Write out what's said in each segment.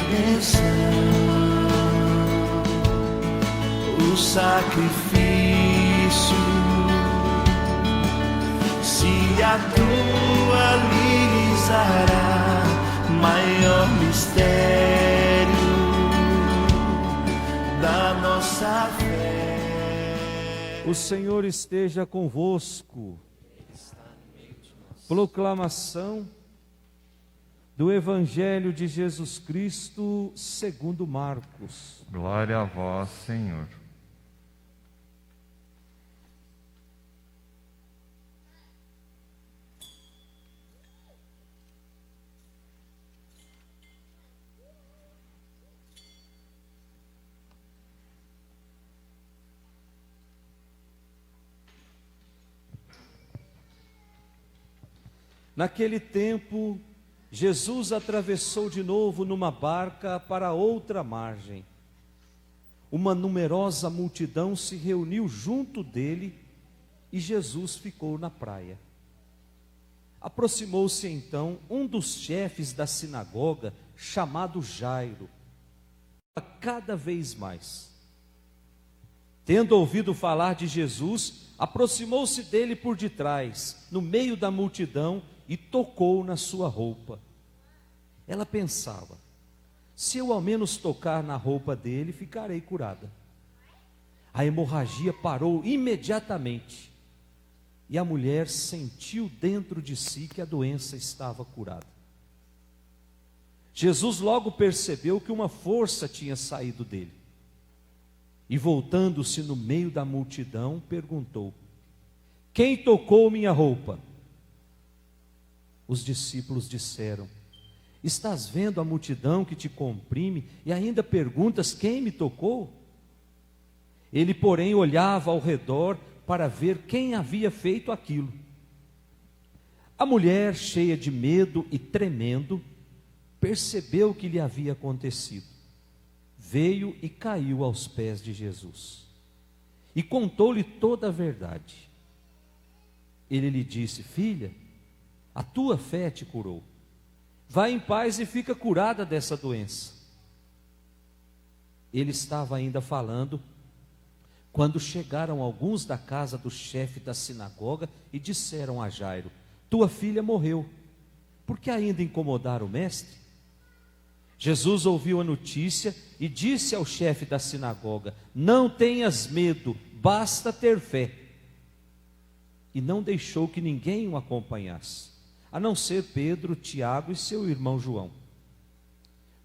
redenção, o sacrifício. Se atualizará maior mistério da nossa fé. O Senhor esteja convosco. Proclamação do Evangelho de Jesus Cristo segundo Marcos. Glória a vós, Senhor. Naquele tempo, Jesus atravessou de novo numa barca para outra margem. Uma numerosa multidão se reuniu junto dele e Jesus ficou na praia. Aproximou-se então um dos chefes da sinagoga, chamado Jairo, cada vez mais. Tendo ouvido falar de Jesus, aproximou-se dele por detrás, no meio da multidão, e tocou na sua roupa. Ela pensava: se eu ao menos tocar na roupa dele, ficarei curada. A hemorragia parou imediatamente, e a mulher sentiu dentro de si que a doença estava curada. Jesus logo percebeu que uma força tinha saído dele, e voltando-se no meio da multidão, perguntou: quem tocou minha roupa? Os discípulos disseram: estás vendo a multidão que te comprime e ainda perguntas quem me tocou? Ele, porém, olhava ao redor para ver quem havia feito aquilo. A mulher, cheia de medo e tremendo, percebeu o que lhe havia acontecido. Veio e caiu aos pés de Jesus e contou-lhe toda a verdade. Ele lhe disse: filha, a tua fé te curou. Vai em paz e fica curada dessa doença. Ele estava ainda falando, quando chegaram alguns da casa do chefe da sinagoga e disseram a Jairo: tua filha morreu, por que ainda incomodar o mestre? Jesus ouviu a notícia e disse ao chefe da sinagoga: não tenhas medo, basta ter fé. E não deixou que ninguém o acompanhasse, a não ser Pedro, Tiago e seu irmão João.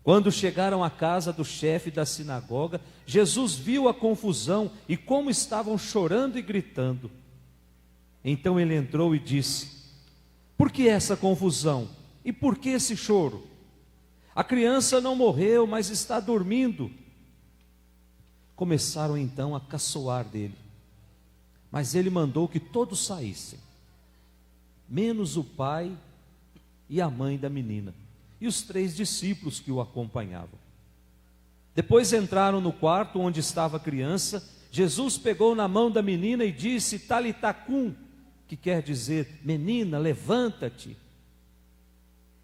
Quando chegaram à casa do chefe da sinagoga, Jesus viu a confusão e como estavam chorando e gritando. Então ele entrou e disse: por que essa confusão? E por que esse choro? A criança não morreu, mas está dormindo. Começaram então a caçoar dele, mas ele mandou que todos saíssem, menos o pai e a mãe da menina, e os 3 discípulos que o acompanhavam. Depois entraram no quarto onde estava a criança. Jesus pegou na mão da menina e disse: Talitá cum, que quer dizer: menina, levanta-te.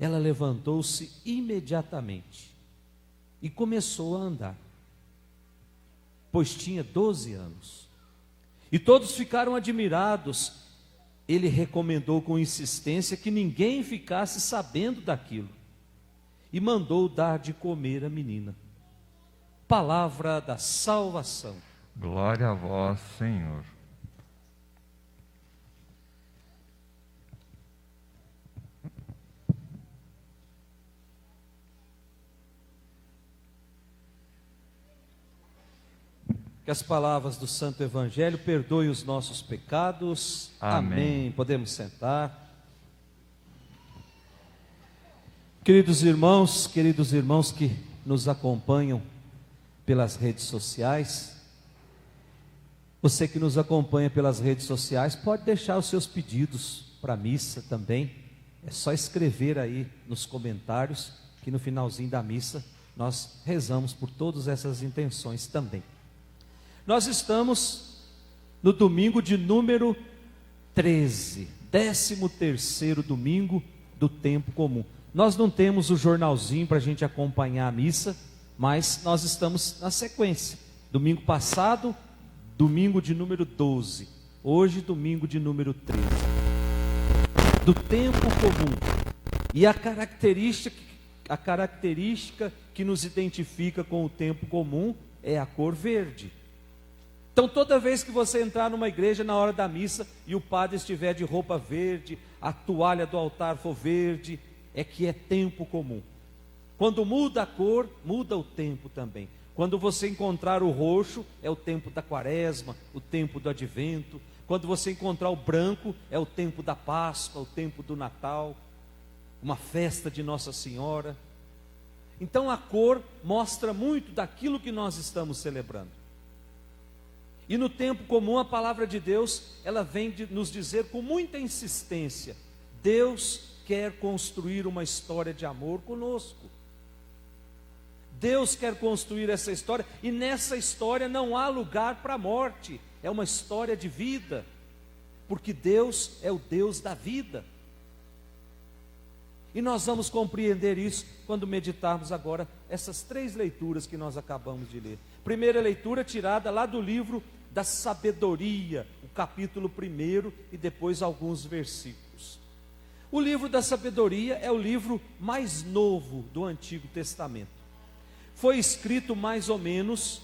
Ela levantou-se imediatamente e começou a andar, pois tinha 12 anos. E todos ficaram admirados. Ele recomendou com insistência que ninguém ficasse sabendo daquilo e mandou dar de comer a menina. Palavra da salvação. Glória a vós, Senhor. Que as palavras do Santo Evangelho perdoem os nossos pecados. Amém. Podemos sentar. Queridos irmãos que nos acompanham pelas redes sociais, você que nos acompanha pelas redes sociais, pode deixar os seus pedidos para a missa também. É só escrever aí nos comentários, que no finalzinho da missa nós rezamos por todas essas intenções também. Nós estamos no domingo de número 13, 13º domingo do tempo comum. Nós não temos o jornalzinho para a gente acompanhar a missa, mas nós estamos na sequência. Domingo passado, domingo de número 12. Hoje, domingo de número 13. Do tempo comum. E a característica que nos identifica com o tempo comum é a cor verde. Então, toda vez que você entrar numa igreja na hora da missa e o padre estiver de roupa verde, a toalha do altar for verde, é que é tempo comum. Quando muda a cor, muda o tempo também. Quando você encontrar o roxo, é o tempo da quaresma, o tempo do advento. Quando você encontrar o branco, é o tempo da Páscoa, o tempo do Natal, uma festa de Nossa Senhora. Então a cor mostra muito daquilo que nós estamos celebrando. E no tempo comum a palavra de Deus, ela vem nos dizer com muita insistência: Deus quer construir uma história de amor conosco. Deus quer construir essa história, e nessa história não há lugar para a morte, é uma história de vida, porque Deus é o Deus da vida. E nós vamos compreender isso quando meditarmos agora essas 3 leituras que nós acabamos de ler. Primeira leitura tirada lá do livro da sabedoria, o capítulo 1 e depois alguns versículos. O livro da sabedoria é o livro mais novo do Antigo Testamento. Foi escrito mais ou menos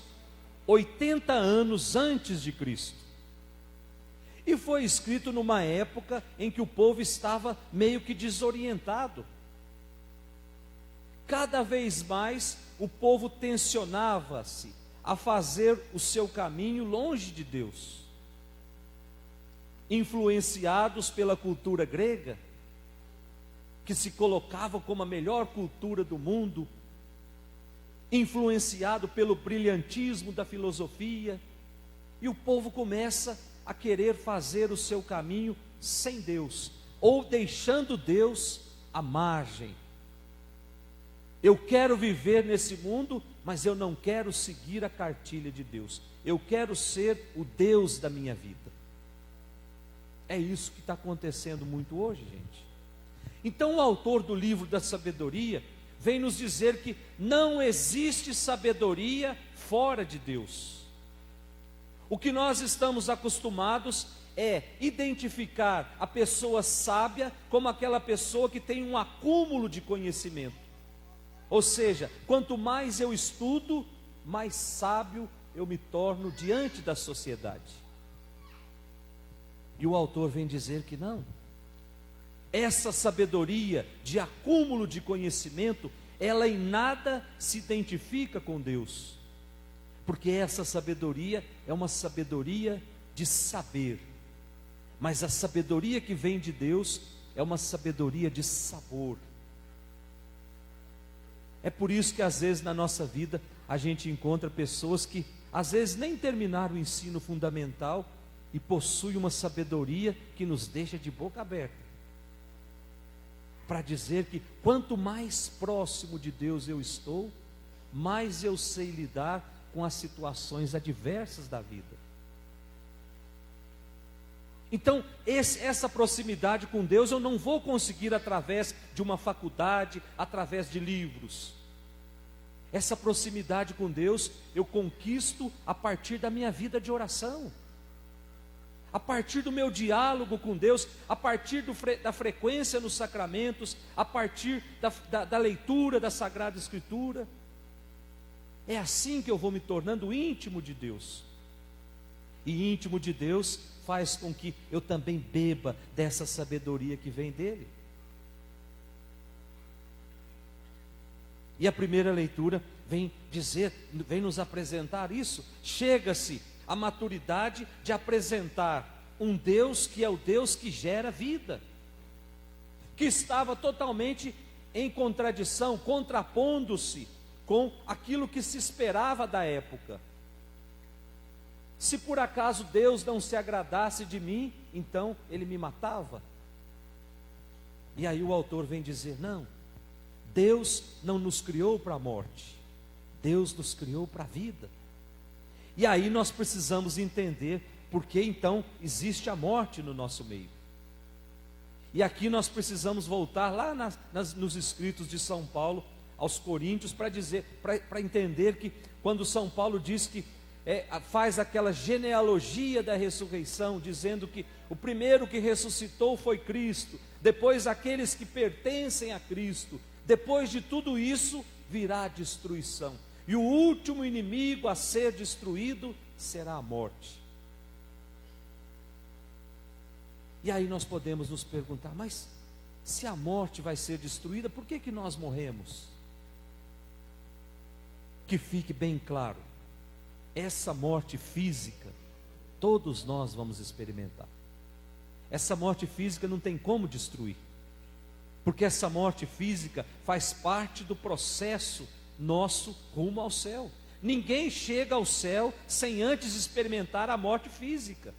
80 anos antes de Cristo. E foi escrito numa época em que o povo estava meio que desorientado. Cada vez mais o povo tensionava-se a fazer o seu caminho longe de Deus. Influenciados pela cultura grega, que se colocava como a melhor cultura do mundo, influenciado pelo brilhantismo da filosofia, e o povo começa a querer fazer o seu caminho sem Deus, ou deixando Deus à margem. Eu quero viver nesse mundo, mas eu não quero seguir a cartilha de Deus. Eu quero ser o Deus da minha vida. É isso que está acontecendo muito hoje, gente. Então o autor do livro da sabedoria vem nos dizer que não existe sabedoria fora de Deus. O que nós estamos acostumados é identificar a pessoa sábia como aquela pessoa que tem um acúmulo de conhecimento. Ou seja, quanto mais eu estudo, mais sábio eu me torno diante da sociedade. E o autor vem dizer que não. Essa sabedoria de acúmulo de conhecimento, ela em nada se identifica com Deus. Porque essa sabedoria é uma sabedoria de saber. Mas a sabedoria que vem de Deus é uma sabedoria de sabor. É por isso que às vezes na nossa vida a gente encontra pessoas que às vezes nem terminaram o ensino fundamental e possuem uma sabedoria que nos deixa de boca aberta, para dizer que quanto mais próximo de Deus eu estou, mais eu sei lidar com as situações adversas da vida. Então, essa proximidade com Deus eu não vou conseguir através de uma faculdade, através de livros. Essa proximidade com Deus eu conquisto a partir da minha vida de oração, a partir do meu diálogo com Deus, a partir da frequência nos sacramentos, a partir da leitura da Sagrada Escritura. É assim que eu vou me tornando íntimo de Deus. E íntimo de Deus faz com que eu também beba dessa sabedoria que vem dele. E a primeira leitura vem nos apresentar isso. Chega-se à maturidade de apresentar um Deus que é o Deus que gera vida, que estava totalmente em contradição, contrapondo-se com aquilo que se esperava da época. Se por acaso Deus não se agradasse de mim, então Ele me matava. E aí o autor vem dizer: não, Deus não nos criou para a morte, Deus nos criou para a vida. E aí nós precisamos entender por que então existe a morte no nosso meio. E aqui nós precisamos voltar lá nos escritos de São Paulo aos Coríntios para entender que quando São Paulo diz que faz aquela genealogia da ressurreição, dizendo que o primeiro que ressuscitou foi Cristo, depois aqueles que pertencem a Cristo, depois de tudo isso virá a destruição, e o último inimigo a ser destruído será a morte. E aí nós podemos nos perguntar, mas se a morte vai ser destruída, por que nós morremos? Que fique bem claro, essa morte física, todos nós vamos experimentar. Essa morte física não tem como destruir, porque essa morte física faz parte do processo nosso rumo ao céu. Ninguém chega ao céu sem antes experimentar a morte física.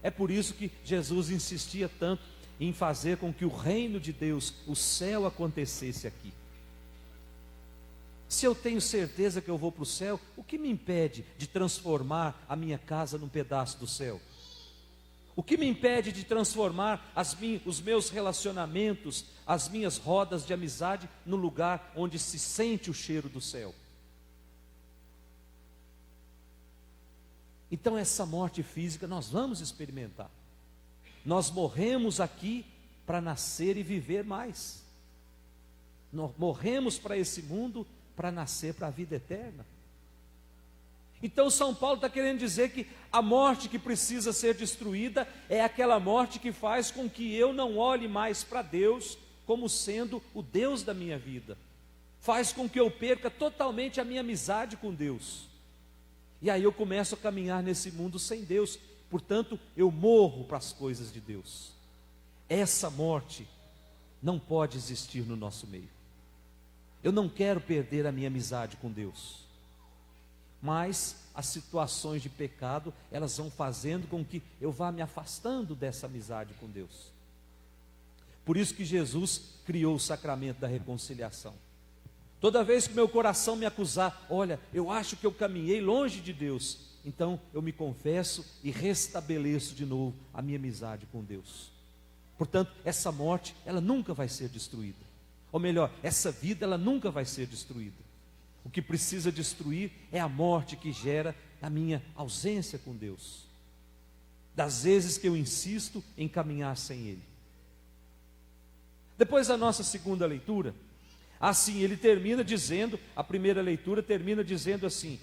É por isso que Jesus insistia tanto em fazer com que o reino de Deus, o céu, acontecesse aqui. Se eu tenho certeza que eu vou para o céu, o que me impede de transformar a minha casa num pedaço do céu? O que me impede de transformar os meus relacionamentos, as minhas rodas de amizade, no lugar onde se sente o cheiro do céu? Então essa morte física nós vamos experimentar. Nós morremos aqui para nascer e viver mais. Nós morremos para esse mundo para nascer para a vida eterna. Então São Paulo está querendo dizer que a morte que precisa ser destruída é aquela morte que faz com que eu não olhe mais para Deus como sendo o Deus da minha vida. Faz com que eu perca totalmente a minha amizade com Deus. E aí eu começo a caminhar nesse mundo sem Deus. Portanto, eu morro para as coisas de Deus. Essa morte não pode existir no nosso meio. Eu não quero perder a minha amizade com Deus. Mas as situações de pecado, elas vão fazendo com que eu vá me afastando dessa amizade com Deus. Por isso que Jesus criou o sacramento da reconciliação. Toda vez que meu coração me acusar, olha, eu acho que eu caminhei longe de Deus, então eu me confesso e restabeleço de novo a minha amizade com Deus. Portanto, essa morte, ela nunca vai ser destruída. Ou melhor, essa vida, ela nunca vai ser destruída. O que precisa destruir é a morte que gera a minha ausência com Deus, das vezes que eu insisto em caminhar sem Ele. Depois da nossa segunda leitura, assim, ele termina dizendo, a primeira leitura termina dizendo assim,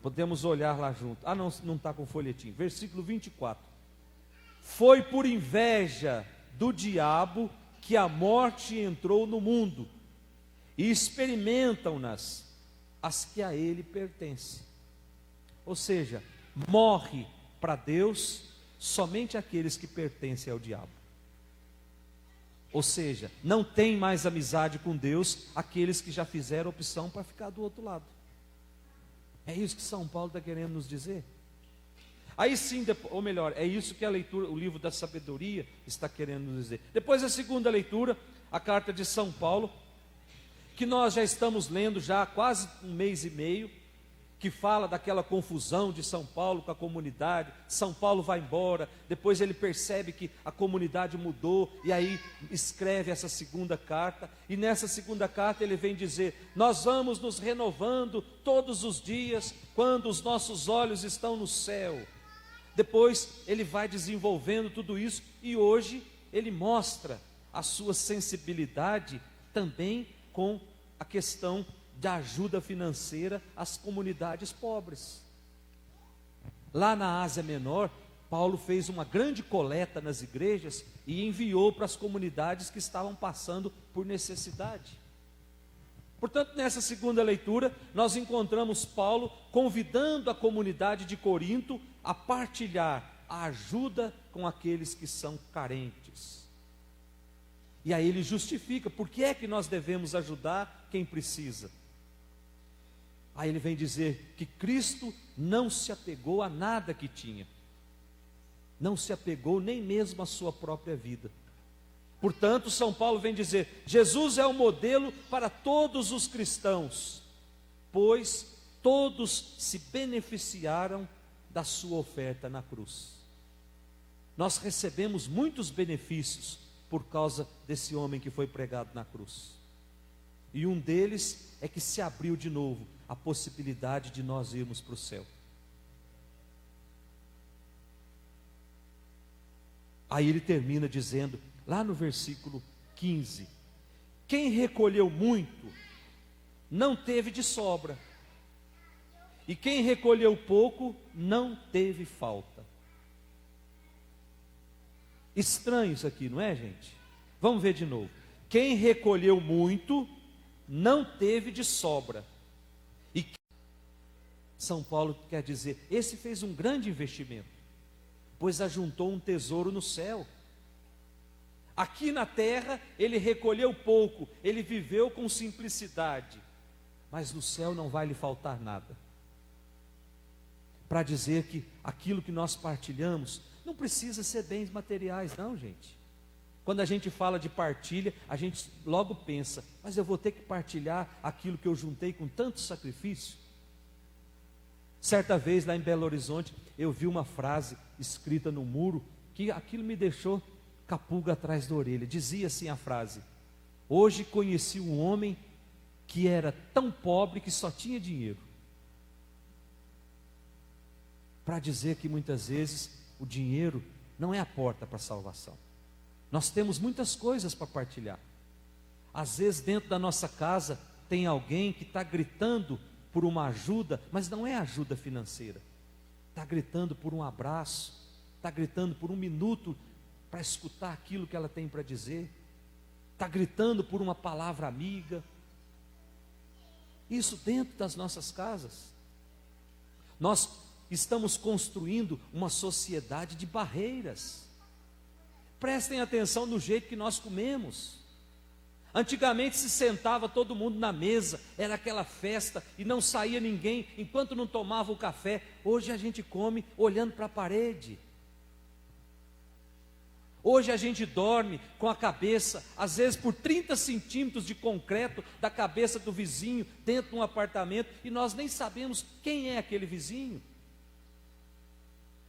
podemos olhar lá junto, não está com o folhetim, versículo 24, foi por inveja do diabo que a morte entrou no mundo, e experimentam-nas as que a ele pertencem. Ou seja, morre para Deus somente aqueles que pertencem ao diabo. Ou seja, não tem mais amizade com Deus aqueles que já fizeram opção para ficar do outro lado. É isso que São Paulo está querendo nos dizer. Aí sim, ou melhor, é isso que a leitura, o livro da sabedoria está querendo nos dizer. Depois a segunda leitura, a carta de São Paulo, que nós já estamos lendo já há quase um mês e meio, que fala daquela confusão de São Paulo com a comunidade. São Paulo vai embora, depois ele percebe que a comunidade mudou, e aí escreve essa segunda carta, e nessa segunda carta ele vem dizer, nós vamos nos renovando todos os dias, quando os nossos olhos estão no céu. Depois ele vai desenvolvendo tudo isso, e hoje ele mostra a sua sensibilidade também com a questão da ajuda financeira às comunidades pobres. Lá na Ásia Menor, Paulo fez uma grande coleta nas igrejas e enviou para as comunidades que estavam passando por necessidade. Portanto, nessa segunda leitura, nós encontramos Paulo convidando a comunidade de Corinto a partilhar a ajuda com aqueles que são carentes. E aí ele justifica, por que é que nós devemos ajudar quem precisa? Aí ele vem dizer que Cristo não se apegou a nada que tinha. Não se apegou nem mesmo à sua própria vida. Portanto, São Paulo vem dizer, Jesus é o modelo para todos os cristãos, pois todos se beneficiaram da sua oferta na cruz. Nós recebemos muitos benefícios por causa desse homem que foi pregado na cruz. E um deles é que se abriu de novo a possibilidade de nós irmos para o céu. Aí ele termina dizendo, lá no versículo 15: quem recolheu muito, não teve de sobra, e quem recolheu pouco, não teve falta. Estranho isso aqui, não é, gente? Vamos ver de novo. Quem recolheu muito, não teve de sobra. E São Paulo quer dizer, esse fez um grande investimento, pois ajuntou um tesouro no céu. Aqui na terra, ele recolheu pouco, ele viveu com simplicidade, mas no céu não vai lhe faltar nada. Para dizer que aquilo que nós partilhamos, não precisa ser bens materiais, não, gente. Quando a gente fala de partilha, a gente logo pensa, mas eu vou ter que partilhar aquilo que eu juntei com tanto sacrifício. Certa vez lá em Belo Horizonte, eu vi uma frase escrita no muro, que aquilo me deixou capulga atrás da orelha. Dizia assim a frase: hoje conheci um homem que era tão pobre que só tinha dinheiro. Para dizer que muitas vezes o dinheiro não é a porta para a salvação. Nós temos muitas coisas para partilhar. Às vezes dentro da nossa casa tem alguém que está gritando por uma ajuda, mas não é ajuda financeira. Está gritando por um abraço, está gritando por um minuto para escutar aquilo que ela tem para dizer, está gritando por uma palavra amiga. Isso dentro das nossas casas. Nós estamos construindo uma sociedade de barreiras. Prestem atenção no jeito que nós comemos. Antigamente se sentava todo mundo na mesa, era aquela festa e não saía ninguém enquanto não tomava o café. Hoje a gente come olhando para a parede. Hoje a gente dorme com a cabeça, às vezes por 30 centímetros de concreto da cabeça do vizinho, dentro de um apartamento, e nós nem sabemos quem é aquele vizinho.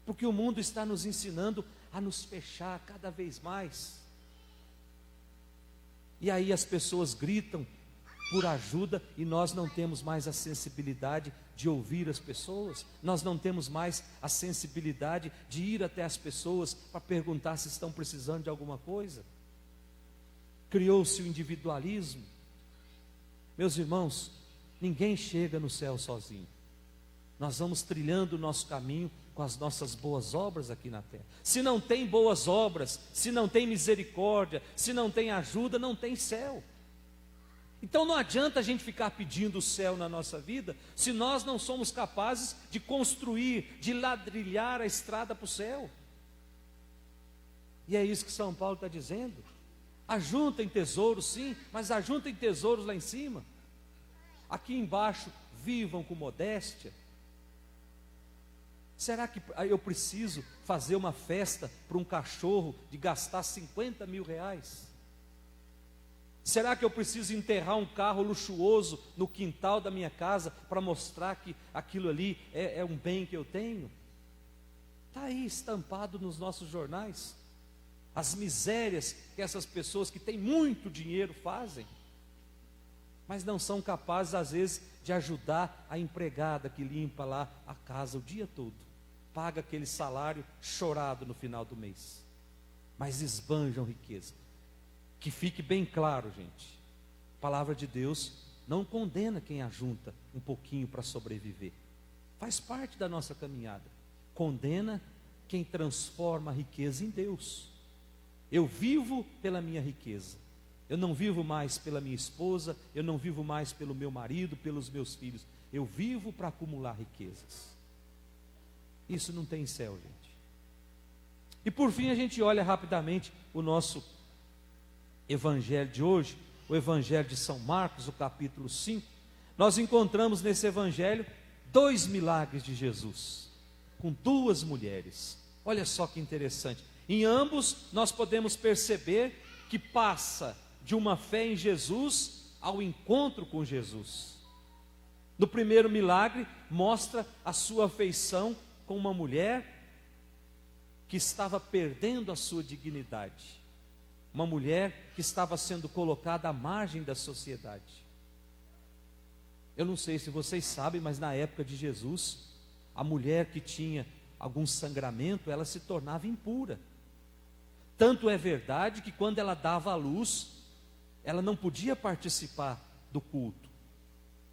Porque o mundo está nos ensinando a nos fechar cada vez mais. E aí as pessoas gritam por ajuda e nós não temos mais a sensibilidade de ouvir as pessoas. Nós não temos mais a sensibilidade de ir até as pessoas para perguntar se estão precisando de alguma coisa. Criou-se o individualismo. Meus irmãos, ninguém chega no céu sozinho. Nós vamos trilhando o nosso caminho com as nossas boas obras aqui na terra. Se não tem boas obras, se não tem misericórdia, se não tem ajuda, não tem céu. Então não adianta a gente ficar pedindo o céu na nossa vida, se nós não somos capazes de construir, de ladrilhar a estrada para o céu. E é isso que São Paulo está dizendo. Ajuntem tesouros sim, mas ajuntem tesouros lá em cima. Aqui embaixo, vivam com modéstia. Será que eu preciso fazer uma festa para um cachorro de gastar 50 mil reais? Será que eu preciso enterrar um carro luxuoso no quintal da minha casa para mostrar que aquilo ali é um bem que eu tenho? Está aí estampado nos nossos jornais as misérias que essas pessoas que têm muito dinheiro fazem, mas não são capazes às vezes de ajudar a empregada que limpa lá a casa o dia todo, paga aquele salário chorado no final do mês, mas esbanjam riqueza. Que fique bem claro, gente, a palavra de Deus não condena quem ajunta um pouquinho para sobreviver, faz parte da nossa caminhada. Condena quem transforma a riqueza em Deus. Eu vivo pela minha riqueza, eu não vivo mais pela minha esposa, eu não vivo mais pelo meu marido, pelos meus filhos, eu vivo para acumular riquezas. Isso não tem céu, gente. E por fim a gente olha rapidamente o nosso evangelho de hoje, o evangelho de São Marcos, o capítulo 5. Nós encontramos nesse evangelho 2 milagres de Jesus, com 2 mulheres. Olha só que interessante. Em ambos nós podemos perceber que passa de uma fé em Jesus ao encontro com Jesus. No primeiro milagre mostra a sua afeição com uma mulher que estava perdendo a sua dignidade, uma mulher que estava sendo colocada à margem da sociedade. Eu não sei se vocês sabem, mas na época de Jesus, a mulher que tinha algum sangramento, ela se tornava impura. Tanto é verdade que quando ela dava à luz, ela não podia participar do culto.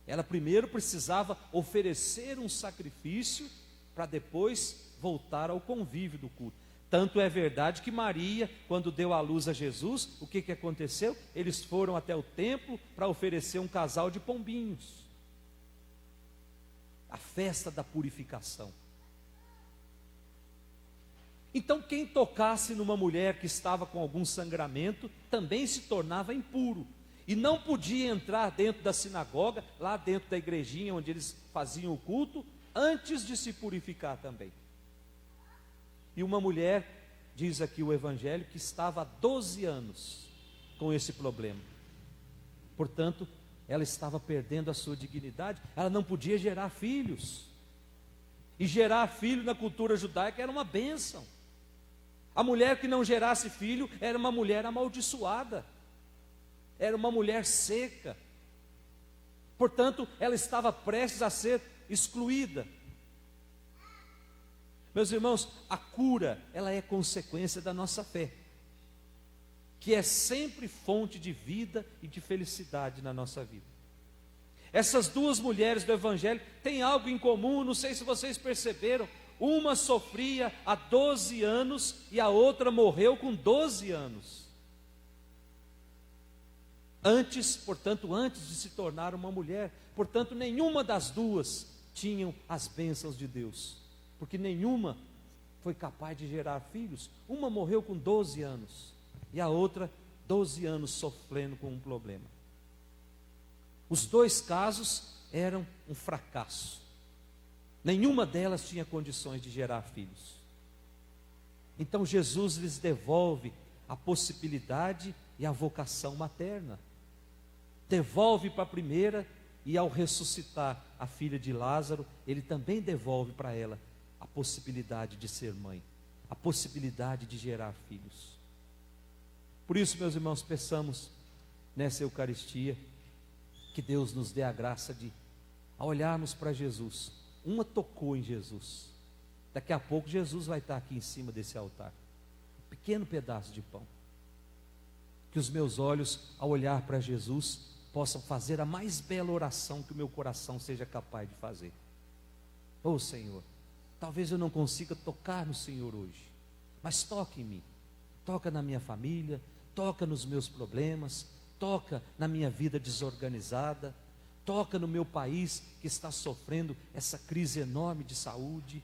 Ela primeiro precisava oferecer um sacrifício para depois voltar ao convívio do culto. Tanto é verdade que Maria, quando deu à luz a Jesus, o que aconteceu? Eles foram até o templo para oferecer um casal de pombinhos. A festa da purificação. Então quem tocasse numa mulher que estava com algum sangramento, também se tornava impuro. E não podia entrar dentro da sinagoga, lá dentro da igrejinha onde eles faziam o culto, antes de se purificar também. E uma mulher, diz aqui o Evangelho, que estava há 12 anos com esse problema. Portanto, ela estava perdendo a sua dignidade, ela não podia gerar filhos. E gerar filho na cultura judaica era uma bênção. A mulher que não gerasse filho era uma mulher amaldiçoada, era uma mulher seca. Portanto, ela estava prestes a ser excluída. Meus irmãos, a cura, ela é consequência da nossa fé, que é sempre fonte de vida e de felicidade na nossa vida. Essas duas mulheres do Evangelho têm algo em comum, não sei se vocês perceberam. Uma sofria há 12 anos e a outra morreu com 12 anos. Portanto, antes de se tornar uma mulher. Portanto, nenhuma das duas tinham as bênçãos de Deus, porque nenhuma foi capaz de gerar filhos. Uma morreu com 12 anos e a outra 12 anos sofrendo com um problema. Os dois casos eram um fracasso. Nenhuma delas tinha condições de gerar filhos. Então Jesus lhes devolve a possibilidade e a vocação materna. Devolve para a primeira, e ao ressuscitar a filha de Lázaro, ele também devolve para ela a possibilidade de ser mãe, a possibilidade de gerar filhos. Por isso, meus irmãos, peçamos nessa Eucaristia que Deus nos dê a graça de, ao olharmos para Jesus, uma tocou em Jesus. Daqui a pouco Jesus vai estar aqui em cima desse altar. Um pequeno pedaço de pão. Que os meus olhos, ao olhar para Jesus, possam fazer a mais bela oração que o meu coração seja capaz de fazer. Oh Senhor, talvez eu não consiga tocar no Senhor hoje, mas toque em mim. Toca na minha família, toca nos meus problemas, toca na minha vida desorganizada, toca no meu país que está sofrendo essa crise enorme de saúde.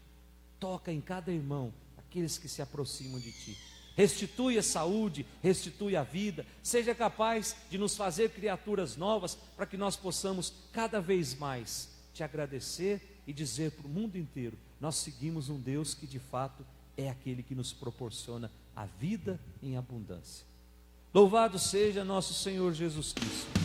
Toca em cada irmão, aqueles que se aproximam de Ti. Restitui a saúde, restitui a vida. Seja capaz de nos fazer criaturas novas, para que nós possamos cada vez mais Te agradecer e dizer para o mundo inteiro: nós seguimos um Deus que de fato é aquele que nos proporciona a vida em abundância. Louvado seja nosso Senhor Jesus Cristo.